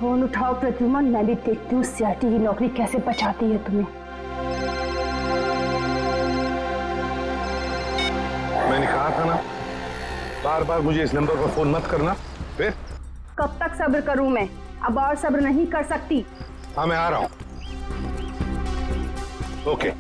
Phone उठाओ प्रद्युमन, मैं भी देखती हूँ सीआरटी की नौकरी कैसे बचाती है तुम्हें। मैंने कहा था ना, बार बार मुझे इस नंबर पर फोन मत करना। फिर कब तक सब्र करूं मैं? अब और सब्र नहीं कर सकती। हाँ, मैं आ रहा हूं। ओके।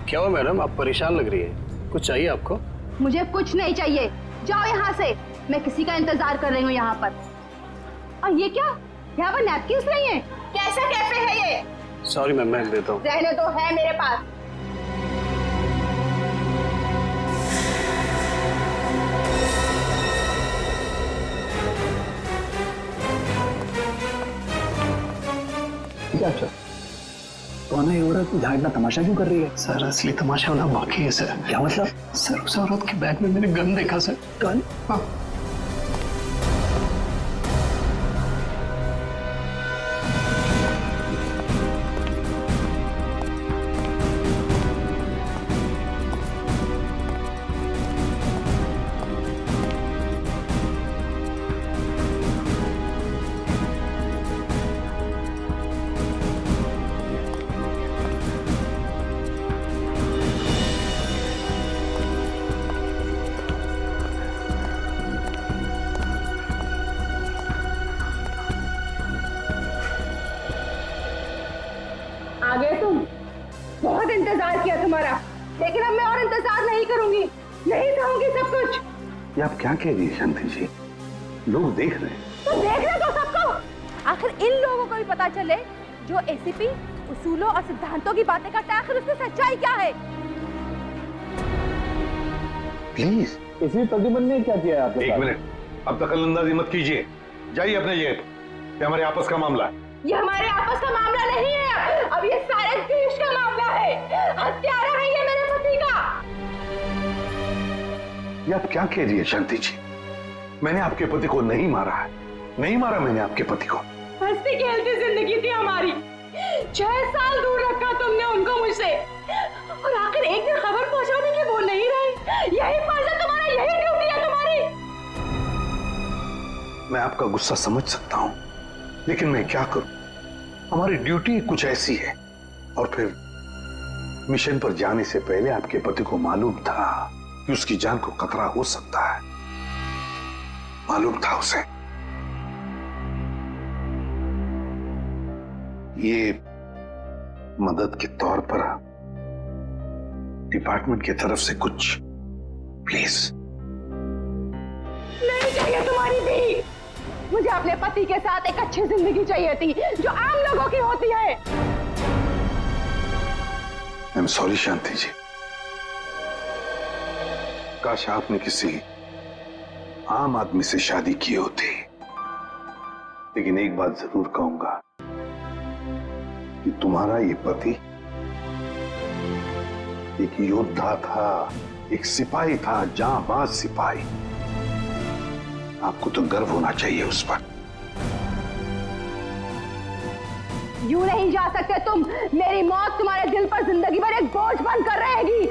क्या हुआ मैडम, आप परेशान लग रही है? कुछ चाहिए आपको? मुझे कुछ नहीं चाहिए, जाओ यहाँ से। मैं किसी का इंतजार कर रही हूँ यहाँ पर। और ये क्या, यहाँ पर नैपकिन्स नहीं है? कैसा कैफे है ये? सॉरी मैम, मैं देता हूँ। रहने दो, है मेरे पास। अच्छा, कौन है ये औरत? यहाँ इतना तमाशा क्यों कर रही है? सर असली तमाशा होना बाकी है सर। क्या मतलब? सर उस औरत के बैग में मैंने गन देखा सर। गन? हाँ। आ गए तुम? बहुत इंतजार किया तुम्हारा, लेकिन अब मैं और इंतजार नहीं करूंगी, नहीं सहूंगी सब कुछ। ये आप क्या कह रही है शांति जी? लोग देख रहे हैं। तो देख रहे तो सबको। आखिर इन लोगों को भी पता चले जो एसीपी उसूलों और सिद्धांतों की बातें करता है, आखिर उसकी सच्चाई क्या है। प्लीज। इसी प्रद्युमन ने क्या किया आपके साथ? 1 मिनट, अब दखलंदाजी मत कीजिए। जाइए अपने जगह पर। ये हमारे आपस का मामला है। ये हमारे आपस का मामला नहीं है, अब ये सारे देश का मामला है। हत्यारा है ये मेरे पति का। ये आप क्या कह रही है शांति जी? मैंने आपके पति को नहीं मारा है, नहीं मारा मैंने आपके पति को। हंसती खेलती जिंदगी थी हमारी, 6 साल दूर रखा तुमने उनको मुझसे, और आखिर एक दिन खबर पहुंचाने की वो नहीं रही। यही फर्ज है तुम्हारा, यही ड्यूटी है तुम्हारी। मैं आपका गुस्सा समझ सकता हूं, लेकिन मैं क्या करूं? हमारी ड्यूटी कुछ ऐसी है। और फिर मिशन पर जाने से पहले आपके पति को मालूम था कि उसकी जान को खतरा हो सकता है। मालूम था उसे। ये मदद के तौर पर डिपार्टमेंट की तरफ से कुछ प्लीज। नहीं चाहिए तुम्हारी भी, मुझे अपने पति के साथ एक अच्छी जिंदगी चाहिए थी जो आम लोगों की होती है। आई एम सॉरी शांति जी। काश आपने किसी आम आदमी से शादी की होती, लेकिन एक बात जरूर कहूंगा कि तुम्हारा ये पति एक योद्धा था, एक सिपाही था, जांबाज सिपाही। आपको तो गर्व होना चाहिए उस पर। यूं नहीं जा सकते तुम, मेरी मौत तुम्हारे दिल पर जिंदगी भर एक बोझ बनकर रहेगी।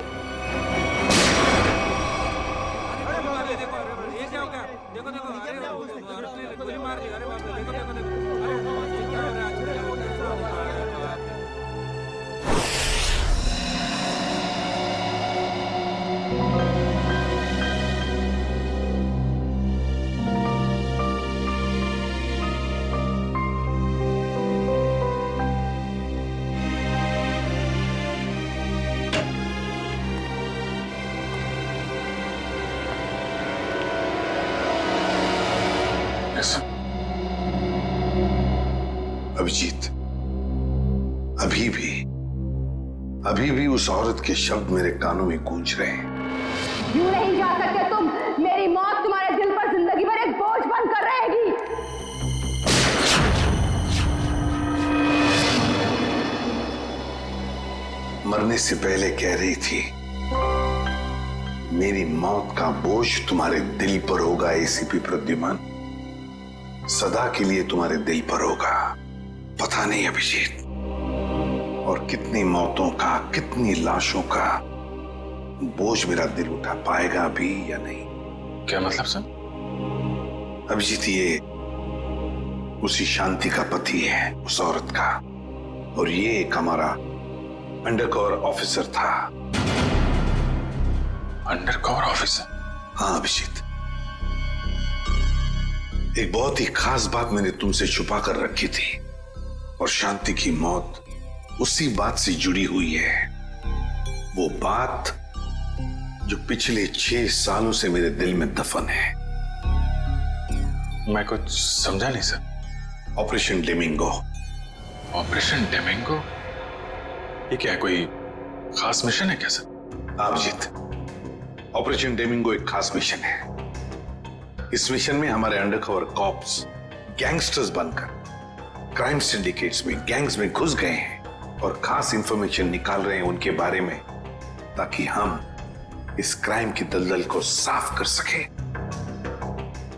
अभिजीत, अभी भी उस औरत के शब्द मेरे कानों में गूंज रहे हैं। यूं नहीं जा सकते तुम, मेरी मौत तुम्हारे दिल पर जिंदगी भर एक बोझ बनकर रहेगी। मरने से पहले कह रही थी, मेरी मौत का बोझ तुम्हारे दिल पर होगा एसीपी प्रद्युमन। सदा के लिए तुम्हारे दिल पर होगा। पता नहीं अभिजीत, और कितनी मौतों का, कितनी लाशों का बोझ मेरा दिल उठा पाएगा भी या नहीं। क्या मतलब सर? अभिजीत, ये उसी शांति का पति है, उस औरत का, और ये एक हमारा अंडरकवर ऑफिसर था। Undercover officer? हाँ अभिजीत, एक बहुत ही खास बात मैंने तुमसे छुपा कर रखी थी, और शांति की मौत उसी बात से जुड़ी हुई है। वो बात जो पिछले 6 सालों से मेरे दिल में दफन है। मैं कुछ समझा नहीं सर। ऑपरेशन डेमिंगो। ऑपरेशन डेमिंगो? ये क्या है, कोई खास मिशन है क्या सर? अभिजीत, ऑपरेशन डेमिंगो एक खास मिशन है। इस मिशन में हमारे अंडरकवर कॉप्स गैंगस्टर्स बनकर क्राइम सिंडिकेट्स में, गैंग्स में घुस गए हैं और खास इंफॉर्मेशन निकाल रहे हैं उनके बारे में, ताकि हम इस क्राइम की दलदल को साफ कर सके।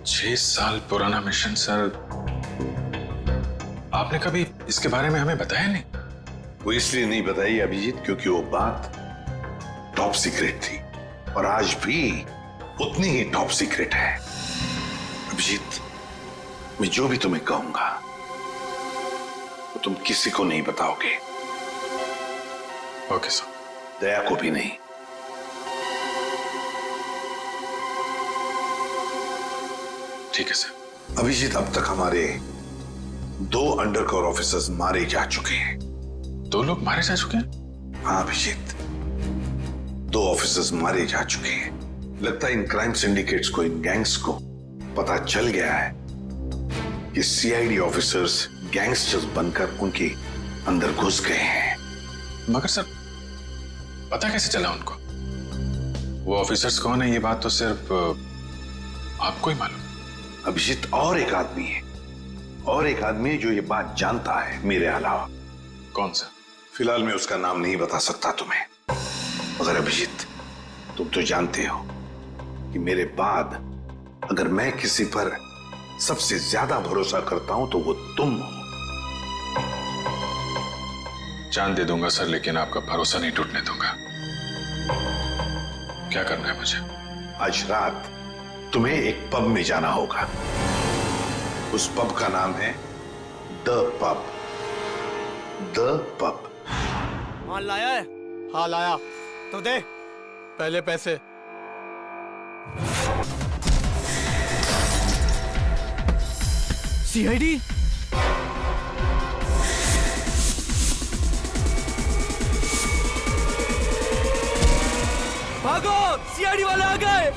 6 साल पुराना मिशन सर। आपने कभी इसके बारे में हमें बताया नहीं? वो इसलिए नहीं बताई अभिजीत, क्योंकि वो बात टॉप सीक्रेट थी, और आज भी उतनी ही टॉप सीक्रेट है। अभिजीत, मैं जो भी तुम्हें कहूंगा वो तुम किसी को नहीं बताओगे। Okay sir. दया को भी नहीं। ठीक है सर। अभिजीत, अब तक हमारे 2 अंडरकवर ऑफिसर्स मारे जा चुके हैं। 2 लोग मारे जा चुके हैं? हाँ अभिजीत, 2 ऑफिसर्स मारे जा चुके हैं। लगता है इन क्राइम सिंडिकेट्स को, इन गैंग्स को पता चल गया है कि सीआईडी ऑफिसर्स गैंगस्टर्स बनकर उनके अंदर घुस गए हैं। मगर सर, पता कैसे चला उनको? वो ऑफिसर्स कौन है, ये बात तो सिर्फ आपको ही मालूम। अभिजीत, और एक आदमी है, और एक आदमी है जो ये बात जानता है मेरे अलावा। कौन सा? फिलहाल मैं उसका नाम नहीं बता सकता तुम्हें, मगर अभिजीत, तुम तो जानते हो कि मेरे बाद अगर मैं किसी पर सबसे ज्यादा भरोसा करता हूं तो वो तुम हो। जान दे दूंगा सर, लेकिन आपका भरोसा नहीं टूटने दूंगा। क्या करना है मुझे? आज रात तुम्हें एक पब में जाना होगा। उस पब का नाम है द पब। The pub. माल लाया है? हाँ लाया। तो दे पहले पैसे। सीआईडी? भागो, सीआईडी वाले आ गए।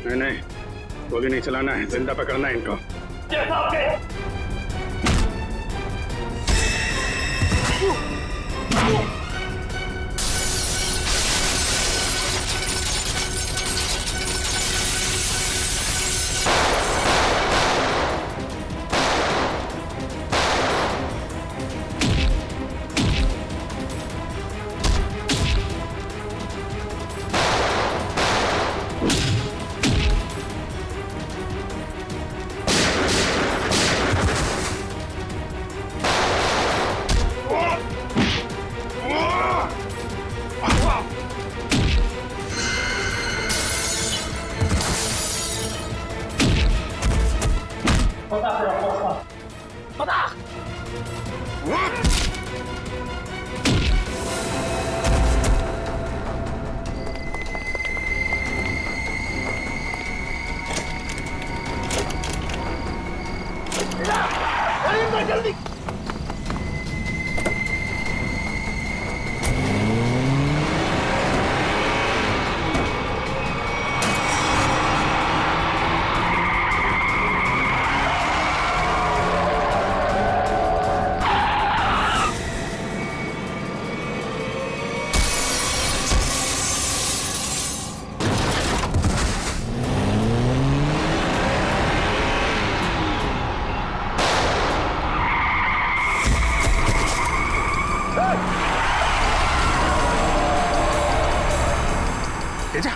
नहीं, गोली नहीं चलाना है, जिंदा पकड़ना है इनको। जैसा आपके। जल्दी। तेजा,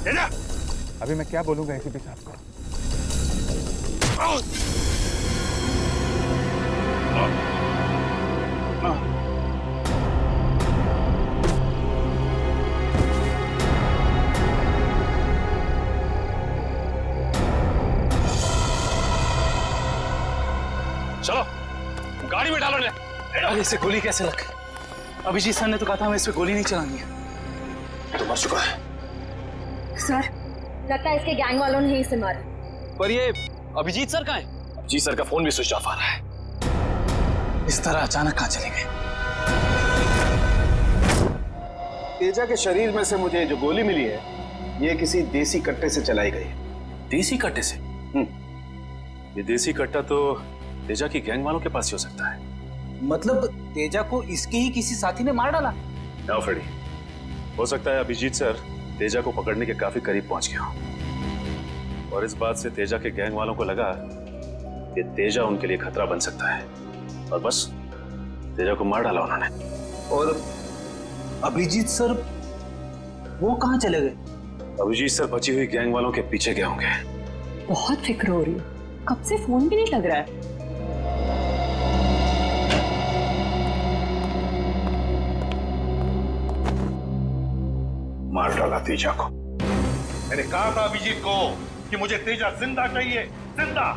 तेजा, अभी मैं क्या बोलूंगा एसीपी साहब को? चलो गाड़ी में डालो। अरे इसे गोली कैसे लग गई? अभिजीत सर ने तो कहा था हमें इस पे गोली नहीं चलानी है। तो मर चुका है। सर लगता है इसके गैंग वालों ने ही इसे मारा। पर ये अभिजीत सर कहाँ है? अभिजीत सर का फोन भी स्विच ऑफ आ रहा है। इस तरह अचानक कहाँ चले गए? तेजा के शरीर में से मुझे जो गोली मिली है, ये किसी देसी कट्टे से चलाई गई है। देसी कट्टे से? ये देसी कट्टा तो तेजा की गैंग वालों के पास ही हो सकता है। मतलब तेजा को इसके ही किसी साथी ने मार डाला? ना फ्रेडी, हो सकता है अभिजीत सर तेजा को पकड़ने के काफी करीब पहुंच गया हो और इस बात से तेजा के गैंग वालों को लगा कि तेजा उनके लिए खतरा बन सकता है और बस तेजा को मार डाला उन्होंने। और अभिजीत सर वो कहाँ चले गए? अभिजीत सर बची हुई गैंग वालों के पीछे गए होंगे। बहुत फिक्र हो रही है, कब से फोन भी नहीं लग रहा है। मार डाला तेजा को। मैंने कहा था अभिजीत को कि मुझे तेजा जिंदा चाहिए, जिंदा।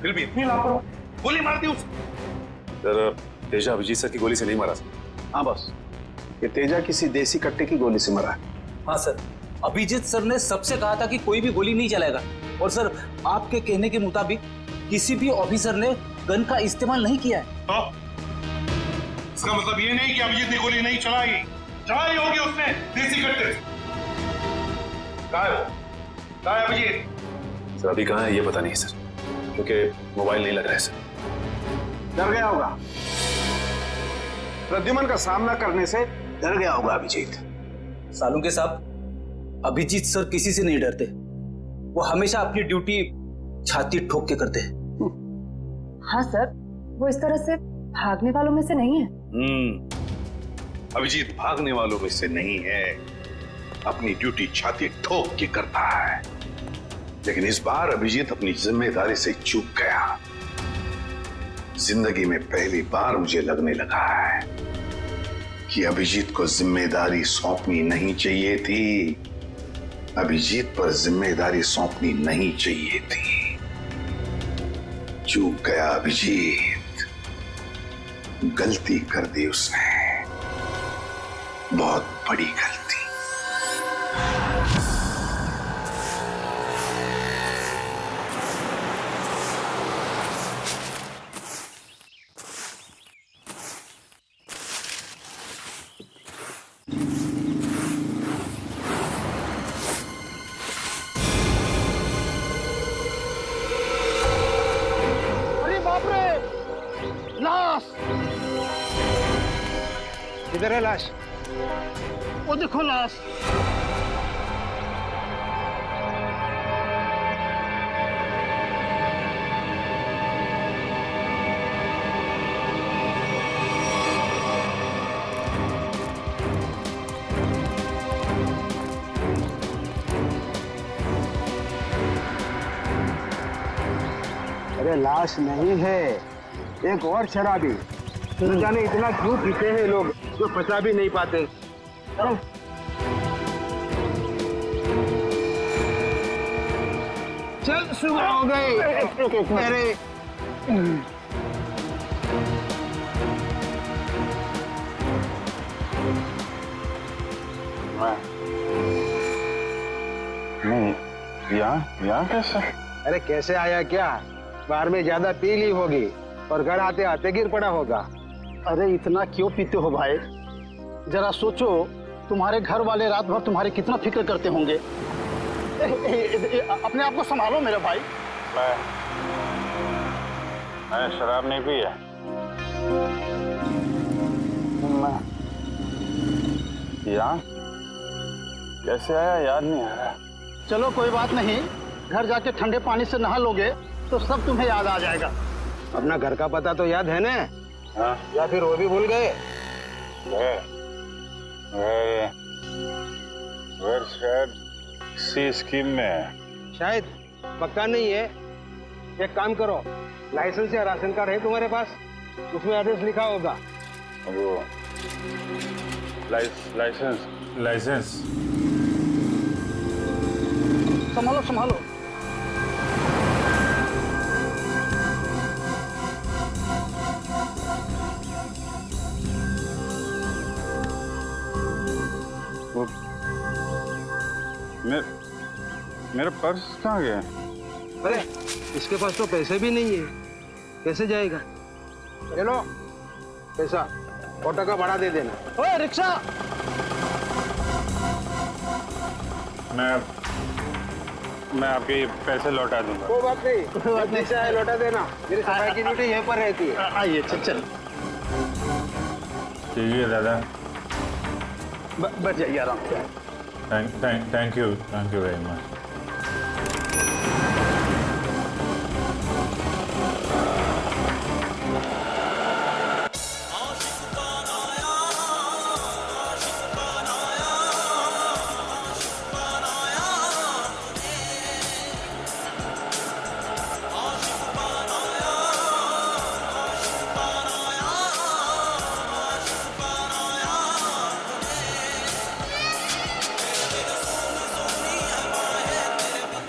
फिर भी इतनी लापरवाही, गोली मार दी उसे। सर तेजा अभिजीत सर की गोली से नहीं मारा। हाँ बॉस, ये तेजा किसी देसी कट्टे की गोली से मरा है। हाँ सर, अभिजीत सर ने सबसे कहा था कि कोई भी गोली नहीं चलाएगा और सर आपके कहने के मुताबिक किसी भी ऑफिसर ने गन का इस्तेमाल नहीं किया है। तो इसका मतलब ये नहीं कि अभिजीत ने गोली नहीं चलाई, चलाई होगी उसने देसी कट्टे से। कहाँ है वो? कहाँ है अभिजीत? सर अभी कहाँ है ये पता नहीं सर, क्योंकि मोबाइल नहीं लग रहा है सर। डर गया होगा, प्रद्युमन का सामना करने से डर गया होगा अभिजीत। सालुंके साहब, अभिजीत सर किसी से नहीं डरते, वो हमेशा अपनी ड्यूटी छाती ठोक के करते हैं। हाँ सर, वो इस तरह से भागने वालों में से नहीं है। अभिजीत भागने वालों में से नहीं है, अपनी ड्यूटी छाती ठोक के करता है। लेकिन इस बार अभिजीत अपनी जिम्मेदारी से चूक गया। जिंदगी में पहली बार मुझे लगने लगा है कि अभिजीत को जिम्मेदारी सौंपनी नहीं चाहिए थी। अभिजीत पर जिम्मेदारी सौंपनी नहीं चाहिए थी। चूक गया अभिजीत, गलती कर दी उसने, बहुत बड़ी गलती। किधर है लाश? वो देखो लाश। अरे लाश नहीं है, एक और शराबी। न जाने इतना क्यों पीते हैं लोग जो पचा भी नहीं पाते। चल सुबह हो गई। अरे नहीं, यहाँ कैसे? अरे कैसे आया क्या, बाहर में ज्यादा पी ली होगी और घर आते आते गिर पड़ा होगा। अरे इतना क्यों पीते हो भाई? जरा सोचो, तुम्हारे घर वाले रात भर तुम्हारे कितना फिक्र करते होंगे। अपने आप को संभालो मेरे भाई। मैं शराब नहीं पी है। यहाँ कैसे आया याद नहीं आ रहा। चलो कोई बात नहीं, घर जाके ठंडे पानी से नहा लोगे तो सब तुम्हें याद आ जाएगा। अपना घर का पता तो याद है ना? हाँ। या फिर वो भी भूल गए? घर शायद सी स्कीम में है। शायद, पक्का नहीं है। एक काम करो, लाइसेंस या राशन कार्ड है तुम्हारे पास? उसमें एड्रेस लिखा होगा। वो लाइसेंस संभालो संभालो। मेरा पर्स कहाँ गया? अरे इसके पास तो पैसे भी नहीं है, कैसे जाएगा? चलो पैसा ऑटो का भाड़ा दे देना। ओए रिक्शा! मैं आपके पैसे लौटा दूंगा। कोई बात नहीं, रिक्शा है लौटा देना। मेरी सफाई की ड्यूटी यहीं पर रहती है। आइए चल। ठीक है दादा। बच जाइए आराम से। Thank you very much.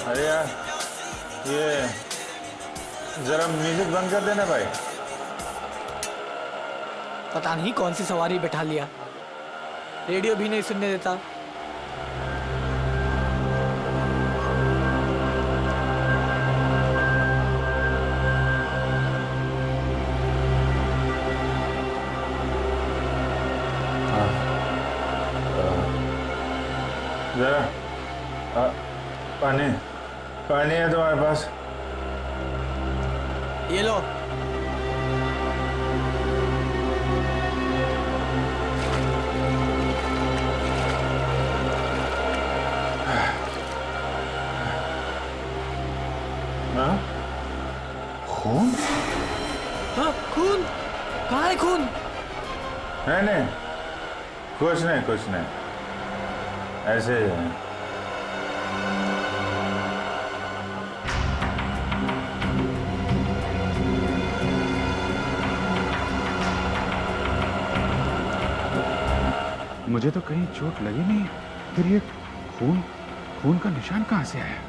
अरे यार, ये जरा म्यूजिक बंद कर देना भाई। पता नहीं कौन सी सवारी बैठा लिया, रेडियो भी नहीं सुनने देता। जरा पानी है तुम्हारे पास? ये लो। खून? हाँ, खून? कहाँ है खून? नहीं, कुछ नहीं, ऐसे ही है। मुझे तो कहीं चोट लगी नहीं, फिर ये खून का निशान कहाँ से आया?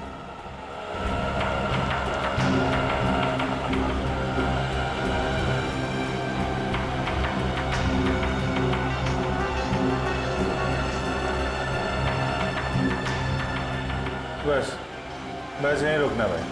बस यहीं रुकना भाई।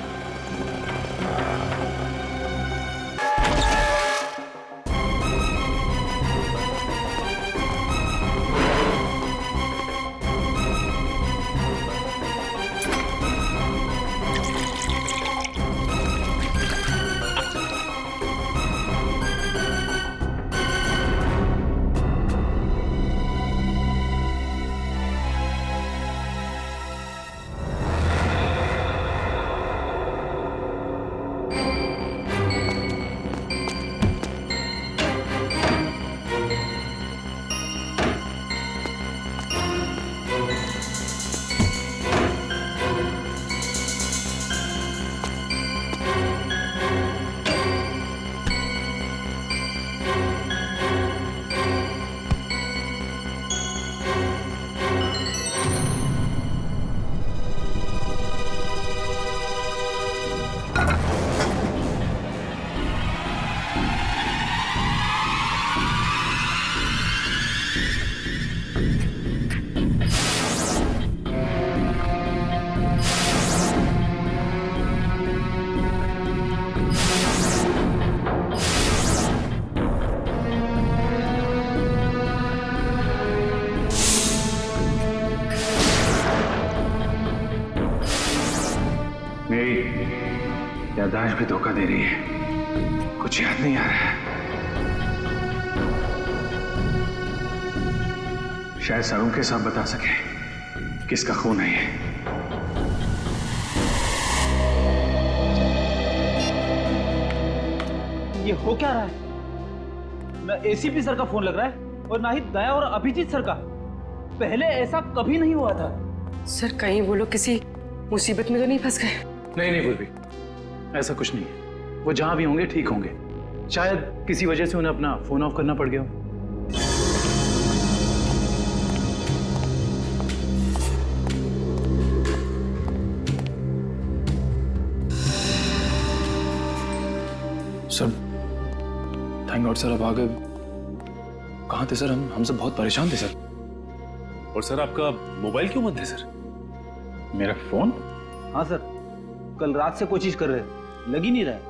याददाश्त भी धोखा दे रही है, कुछ याद नहीं आ रहा है। शायद सरों के साथ बता सके किसका खून है ये। ये हो क्या रहा है? ना एसीपी सर का फोन लग रहा है और ना ही दया और अभिजीत सर का। पहले ऐसा कभी नहीं हुआ था। सर कहीं वो लोग किसी मुसीबत में तो नहीं फंस गए? नहीं गुरबी, ऐसा कुछ नहीं है। वो जहां भी होंगे ठीक होंगे। शायद किसी वजह से उन्हें अपना फोन ऑफ करना पड़ गया हो। सर थैंक गॉड सर, अब आ गए। कहाँ थे सर? हम सब बहुत परेशान थे सर। और सर आपका मोबाइल क्यों बंद है सर? मेरा फोन? हाँ सर, कल रात से कोशिश कर रहे हैं, लग ही नहीं रहा है।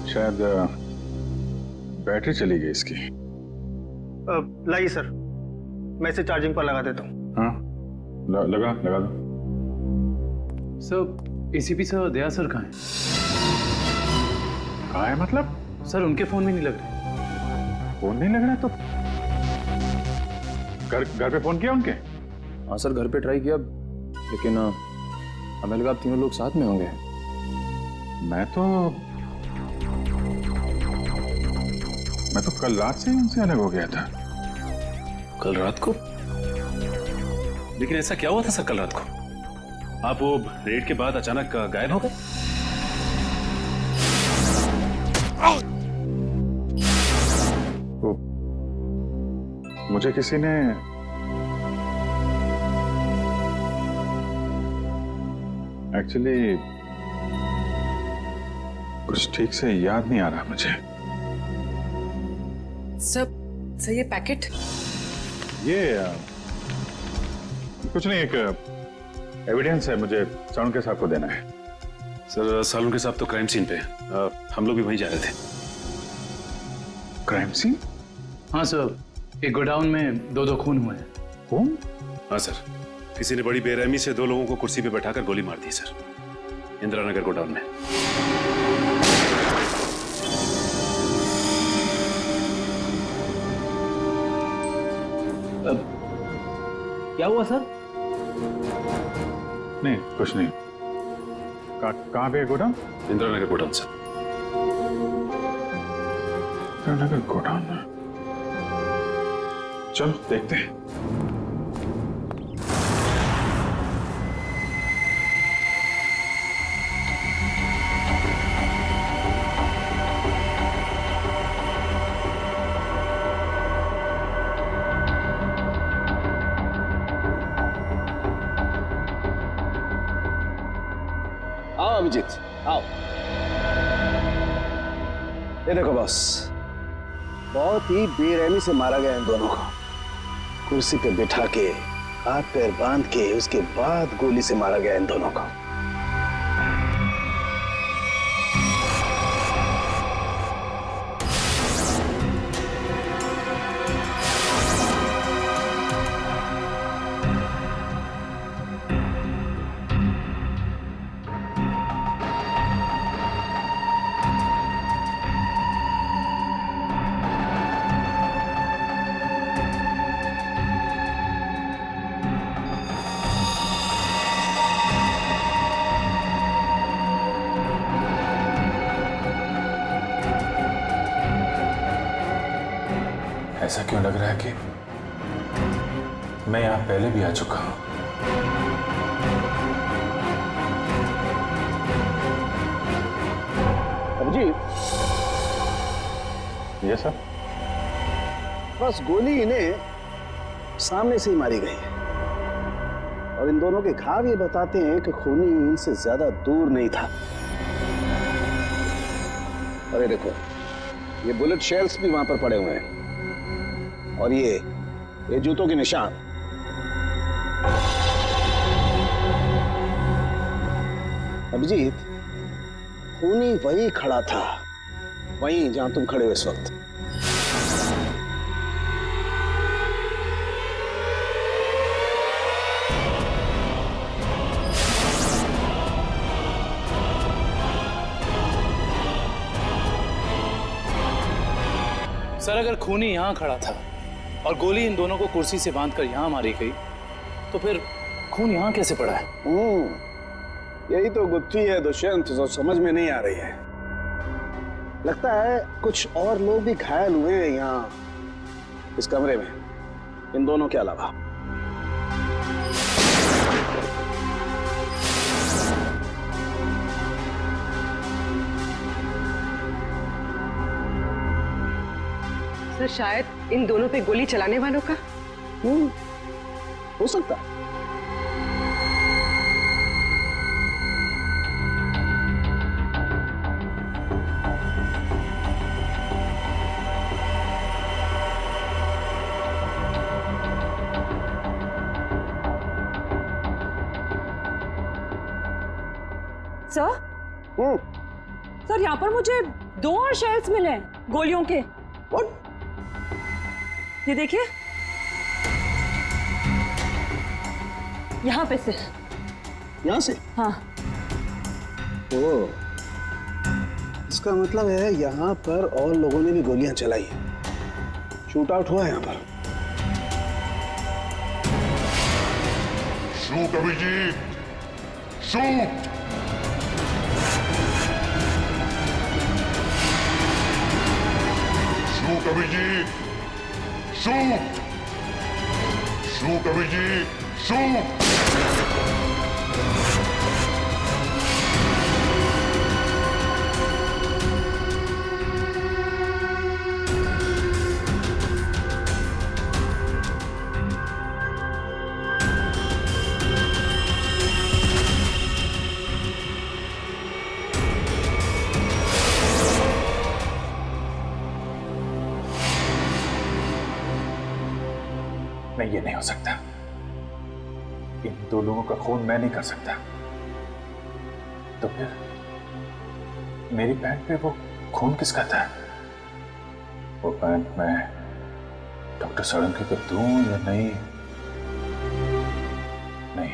शायद बैटरी चली गई इसकी। लाइए सर, मैं इसे चार्जिंग पर लगा देता हूँ। हाँ लगा दो। सर एसीपी सर दया सर कहाँ हैं? कहाँ है मतलब? सर उनके फोन में नहीं लग रहे। फोन नहीं लग रहा तो घर पे फोन किया उनके? हाँ सर घर पे ट्राई किया, लेकिन हमें लगा आप तीनों लोग साथ में होंगे। मैं तो कल रात से उनसे अलग हो गया था। कल रात को? लेकिन ऐसा क्या हुआ था सर कल रात को? आप वो रेड के बाद अचानक गायब हो गए? मुझे किसी ने एक्चुअली कुछ ठीक से याद नहीं आ रहा मुझे। सर ये पैकेट? ये कुछ नहीं, एक एविडेंस है, मुझे सालुंके साहब को देना है। सर सालुंके साहब तो क्राइम सीन पे हम लोग भी वहीं जा रहे थे। Crime scene? हाँ सर, एक गोडाउन में दो खून हुए हैं। खून? हाँ सर, किसी ने बड़ी बेरहमी से 2 लोगों को कुर्सी पे बैठाकर गोली मार दी सर, इंदिरा नगर गोडाउन में। क्या हुआ सर? नहीं कुछ नहीं। कहाँ पे godown? Indira Nagar godown sir. Indira Nagar godown में, चलो देखते हैं। आओ अभिजीत आओ। ये देखो बॉस, बहुत ही बेरहमी से मारा गया इन दोनों को। कुर्सी पे बिठा के हाथ पैर बांध के उसके बाद गोली से मारा गया इन दोनों को। ऐसा क्यों लग रहा है कि मैं यहां पहले भी आ चुका हूं? अभिजीत। ये सर? बस गोली इन्हें सामने से ही मारी गई है, और इन दोनों के घाव ये बताते हैं कि खूनी इनसे ज्यादा दूर नहीं था। अरे देखो, ये बुलेट शेल्स भी वहां पर पड़े हुए हैं, और ये जूतों के निशान। अभिजीत, खूनी वहीं खड़ा था, वहीं जहां तुम खड़े हो इस वक्त। सर अगर खूनी यहाँ खड़ा था और गोली इन दोनों को कुर्सी से बांधकर यहाँ मारी गई तो फिर खून यहाँ कैसे पड़ा है? यही तो गुत्थी है दुष्यंत, जो समझ में नहीं आ रही है। लगता है कुछ और लोग भी घायल हुए हैं यहाँ इस कमरे में, इन दोनों के अलावा। सर शायद इन दोनों पे गोली चलाने वालों का हो सकता है। सर सर यहाँ पर मुझे 2 और शेल्स मिले हैं गोलियों के। ये देखिए, यहाँ पे से। यहाँ से? हाँ। ओ, इसका मतलब है यहाँ पर और लोगों ने भी गोलियां चलाई हैं। शूट आउट हुआ है यहाँ पर। Shoot Abhijit, shoot. Shoot Abhijit, shoot. Shoot Abhijit, shoot. नहीं, ये नहीं हो सकता। इन 2 लोगों का खून मैं नहीं कर सकता। तो फिर मेरी पैंट पे वो खून किसका था? वो पैंट मैं डॉक्टर साळुंखे को दूं या नहीं? नहीं।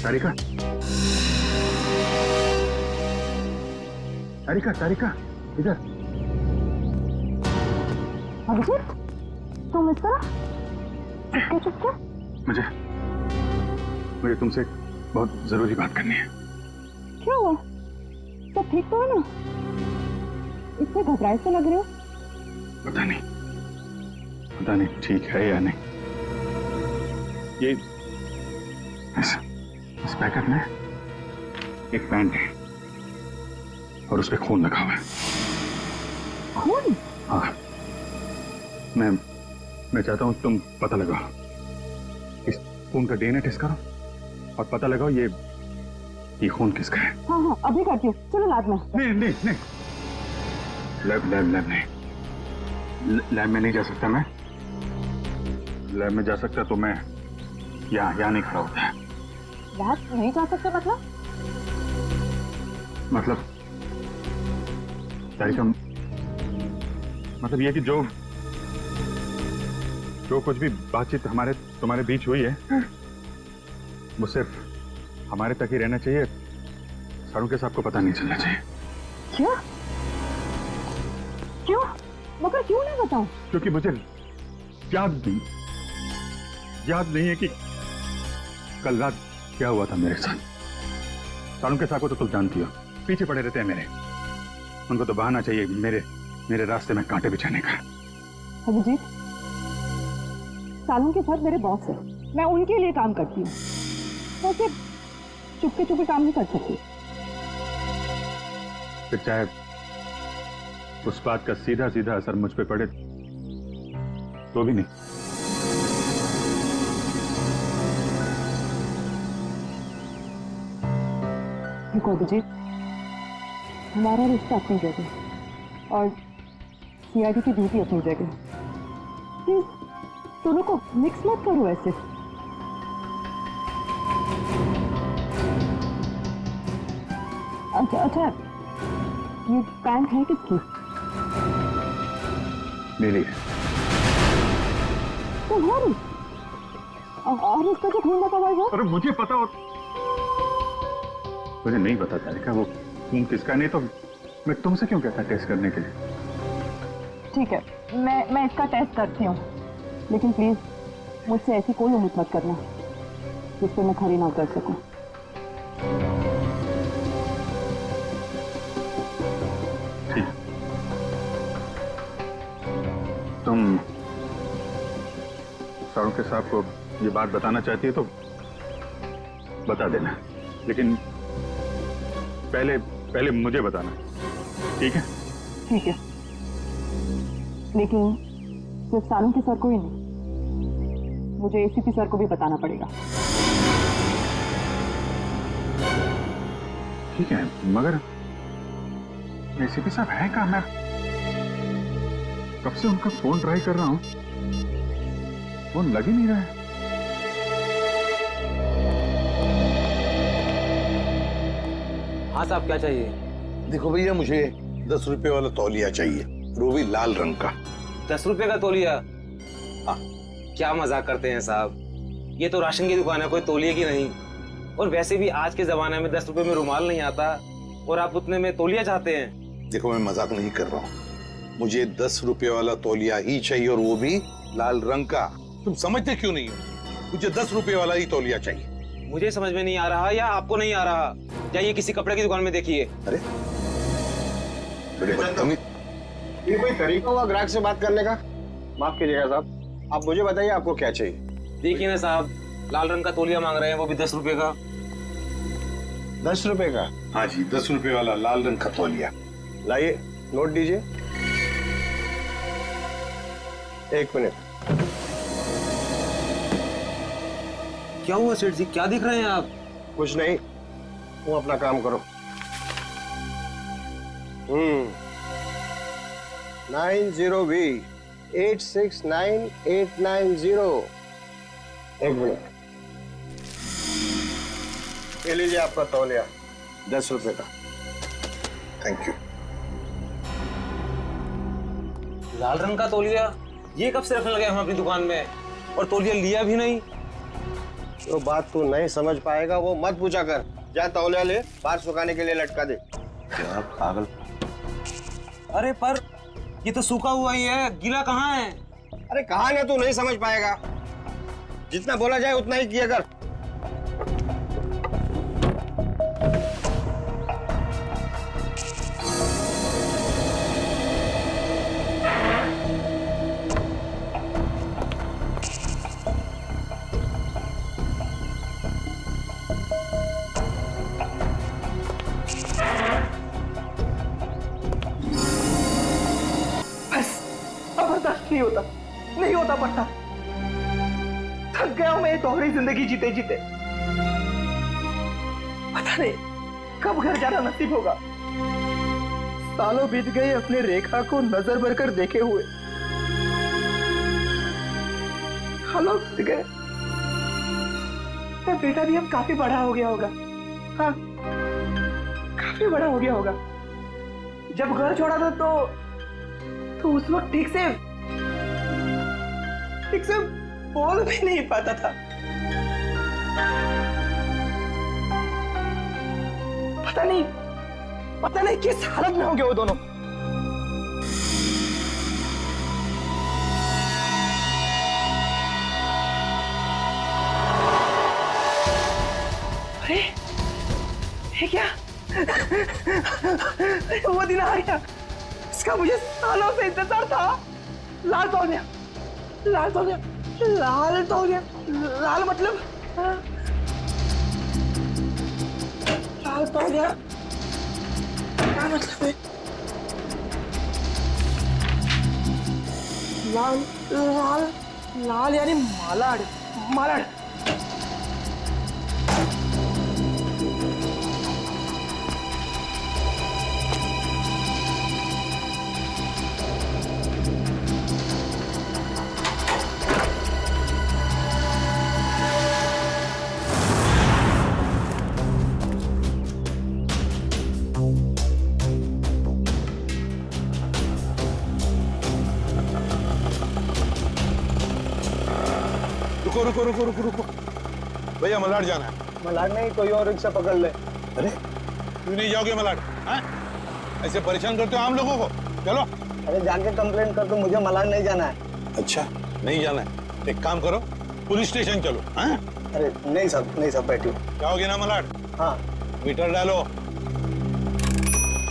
तारिका, तारिका, तारिका, इधर। अभिजीत, तुम इस तरह चुपके चुपके? मुझे तुमसे एक बहुत जरूरी बात करनी है। क्या हुआ? सब ठीक तो है ना? इतने घबराए से लग रहे हो। पता नहीं ठीक है या नहीं। ये इस पैकेट में एक पैंट है और उस पे खून लगा हुआ है। खून? हाँ, मैं चाहता हूं तुम पता लगाओ, इस खून का डीएनए टेस्ट करो और पता लगाओ ये खून किसका है। हाँ हाँ, अभी करती हूँ। चलो लैब में। नहीं, लैब नहीं, लैब में नहीं जा सकता मैं। लैब में जा सकता तो मैं यहाँ नहीं खड़ा होता है। लैब नहीं जा सकते मतलब तारिका, मतलब ये कि जो कुछ भी बातचीत तुम्हारे बीच हुई है वो सिर्फ हमारे तक ही रहना चाहिए। साळुंखे साहब को पता नहीं चलना चाहिए। क्यों? मगर क्यों नहीं बताऊं? क्योंकि मुझे याद नहीं है कि कल रात क्या हुआ था मेरे साथ। साळुंखे साहब को तो तुम जानती हो, पीछे पड़े रहते हैं मेरे। उनको तो बहाना चाहिए मेरे रास्ते में कांटे बिछाने का। अभिजीत, साळुंखे साहब मेरे बॉस है, मैं उनके लिए काम करती हूँ। वैसे चुपके काम नहीं कर सकती। फिर चाहे उस बात का सीधा असर मुझ पे पड़े तो भी नहीं। देखो अभिजीत, हमारा रिश्ता अपनी जगह और सीआईडी की ड्यूटी अपनी जगह। प्लीज दोनों को मिक्स मत करो ऐसे। अच्छा, ये पैंट है किसकी? मेरी। तुम्हारी? और इसका जो खून लगा हुआ है? अरे मुझे पता हो, मुझे नहीं पता तारिका वो खून किसका, नहीं तो मैं तुमसे क्यों कहता टेस्ट करने के लिए। ठीक है, मैं इसका टेस्ट करती हूँ, लेकिन प्लीज मुझसे ऐसी कोई उम्मीद मत करना जिस पे मैं खरी ना उतर सकूं। ठीक, तुम सारुके साहब को ये बात बताना चाहती है तो बता देना, लेकिन पहले मुझे बताना, ठीक है? ठीक है, लेकिन सिर्फ सारुके सर को ही नहीं, मुझे एसीपी सर को भी बताना पड़ेगा। ठीक है, मगर एसीपी साहब हैं कहाँ? मैं कब से उनका फोन ट्राई कर रहा हूँ, फोन लग ही नहीं रहा है। हाँ साहब, क्या चाहिए? देखो भैया, मुझे 10 रुपए वाला तौलिया चाहिए, वो भी लाल रंग का। 10 रुपए का तौलिया? हाँ। क्या मजाक करते हैं साहब, ये तो राशन की दुकान है, कोई तौलिए की नहीं। और वैसे भी आज के जमाने में 10 रुपए में रुमाल नहीं आता, और आप उतने में तौलिया चाहते हैं? देखो, मैं मजाक नहीं कर रहा हूँ, मुझे 10 रुपए वाला तौलिया ही चाहिए, और वो भी लाल रंग का। तुम समझते क्यों नहीं हो? मुझे 10 रुपए वाला ही तौलिया चाहिए। मुझे समझ में नहीं आ रहा या आपको नहीं आ रहा? जाइए किसी कपड़े की दुकान में देखिए। अरे ये कोई तरीका हुआ ग्राहक से बात करने का? माफ कीजिएगा साहब, आप मुझे बताइए आपको क्या चाहिए। देखिए ना साहब, लाल रंग का तौलिया मांग रहे हैं, वो भी 10 रुपए का। 10 रुपए का? हाँ जी, 10 रुपए वाला लाल रंग का तौलिया। लाइए, नोट दीजिए। 1 मिनट। क्या हुआ सेठ जी, क्या दिख रहे हैं आप? कुछ नहीं, तुम अपना काम करो। 90B 869890। 1 मिनट, ये लीजिए आपका तौलिया, 10 रुपए का। Thank you. लाल रंग का तौलिया? ये कब से रखने लगे हम अपनी दुकान में, और तौलिया लिया भी नहीं? तो बात तू नहीं समझ पाएगा वो मत पूछा कर, जा तौलिया ले, बाहर सुखाने के लिए लटका दे। क्या पागल। अरे पर ये तो सूखा हुआ ही है, गीला कहाँ है? अरे कहाँ ना, तू नहीं समझ पाएगा, जितना बोला जाए उतना ही किया कर। नहीं होता पड़ता। थक गया हूं मैं ये दोहरी जिंदगी जीते जीते। पता नहीं कब घर जाना नसीब होगा। सालों बीत गए अपने रेखा को नजर भर कर देखे हुए, सालों बीत गए। तो बेटा भी अब काफी बड़ा हो गया होगा। हाँ, काफी बड़ा हो गया होगा। जब घर छोड़ा था तो उस वक्त ठीक से बोल भी नहीं पाता था। पता नहीं किस हालत में होंगे वो दोनों। अरे ये क्या? वो दिन आ गया, इसका मुझे सालों से इंतजार था। लाल तौलिया, लाल तौलिया, लाल तौलिया, लाल मतलब लाल तौलिया क्या मतलब है? लाल लाल लाल यानी मालाड, मालाड। रुको रुको रुको रुको, भैया मलाड जाना है। मलाड नहीं, कोई और रिक्शा पकड़ ले। अरे क्यों नहीं जाओगे मलाड? हाँ? ऐसे परेशान करते हो आम लोगों को, चलो। अरे जाके कंप्लेंट कर दो, मुझे मलाड नहीं जाना है। अच्छा नहीं जाना है, एक काम करो पुलिस स्टेशन चलो। हाँ? अरे नहीं सब बैठिए। जाओगे ना मलाड? हाँ। मीटर डालो,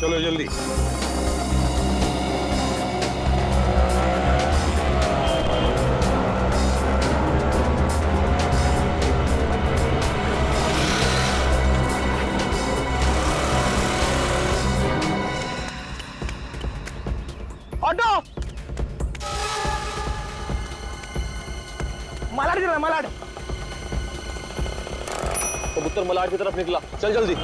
चलो जल्दी। ऑटो, मलाड गिरा, मलाड। कबूतर मलाड की तरफ निकला, चल जल्दी।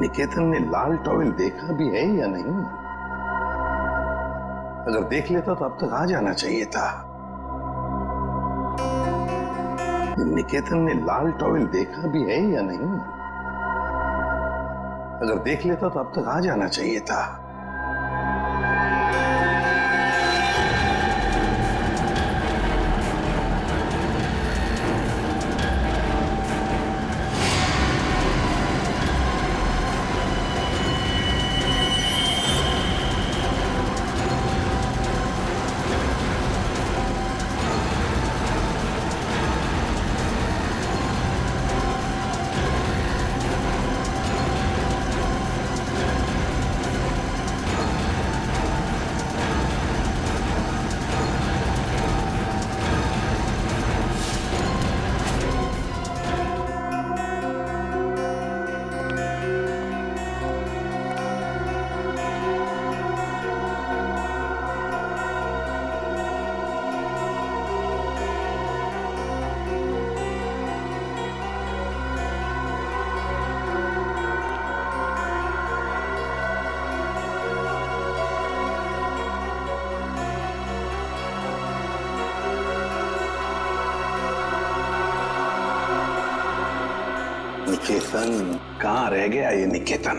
निकेतन ने लाल टॉवेल देखा भी है या नहीं? अगर देख लेता तो अब तक आ जाना चाहिए था। निकेतन ने लाल टॉवेल देखा भी है या नहीं? अगर देख लेता तो अब तक आ जाना चाहिए था। निकेतन कहाँ रह गया ये निकेतन?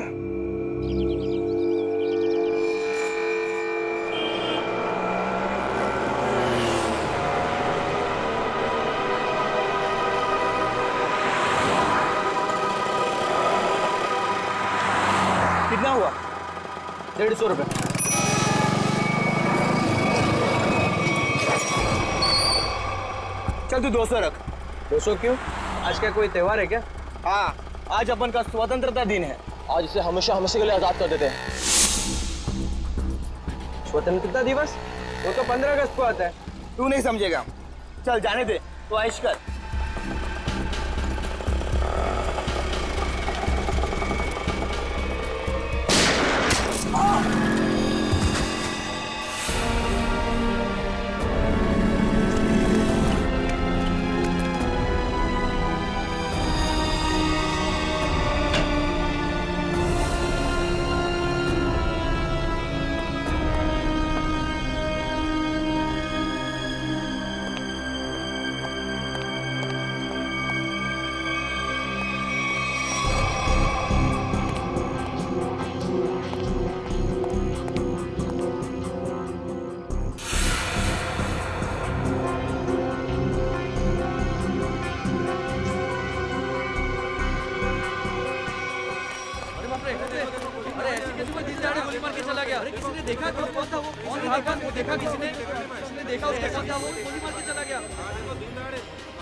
कितना हुआ? 150 रुपए। चल तू 200 रख। 200 क्यों? आज का कोई त्योहार है क्या? हाँ, आज अपन का स्वतंत्रता दिन है। आज इसे हमेशा हमेशा के लिए आजाद कर देते हैं। स्वतंत्रता दिवस वो तो 15 अगस्त को आता है। तू नहीं समझेगा, चल जाने दे, तो ऐश कर।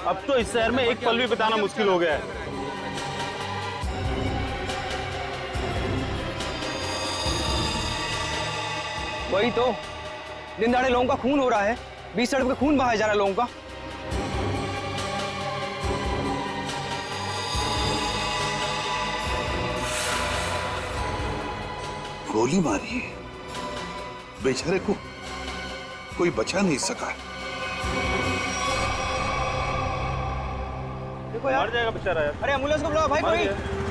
अब तो इस शहर में एक पल भी बिताना मुश्किल हो गया है। वही तो, दिन दहाड़े लोगों का खून हो रहा है, बीच सड़क पे खून बहाया जा रहा है लोगों का। गोली मारी है, बेचारे को कोई बचा नहीं सका। देखो यार, मर जाएगा बेचारा यार। अरे एम्बुलेंस को बुलाओ भाई कोई।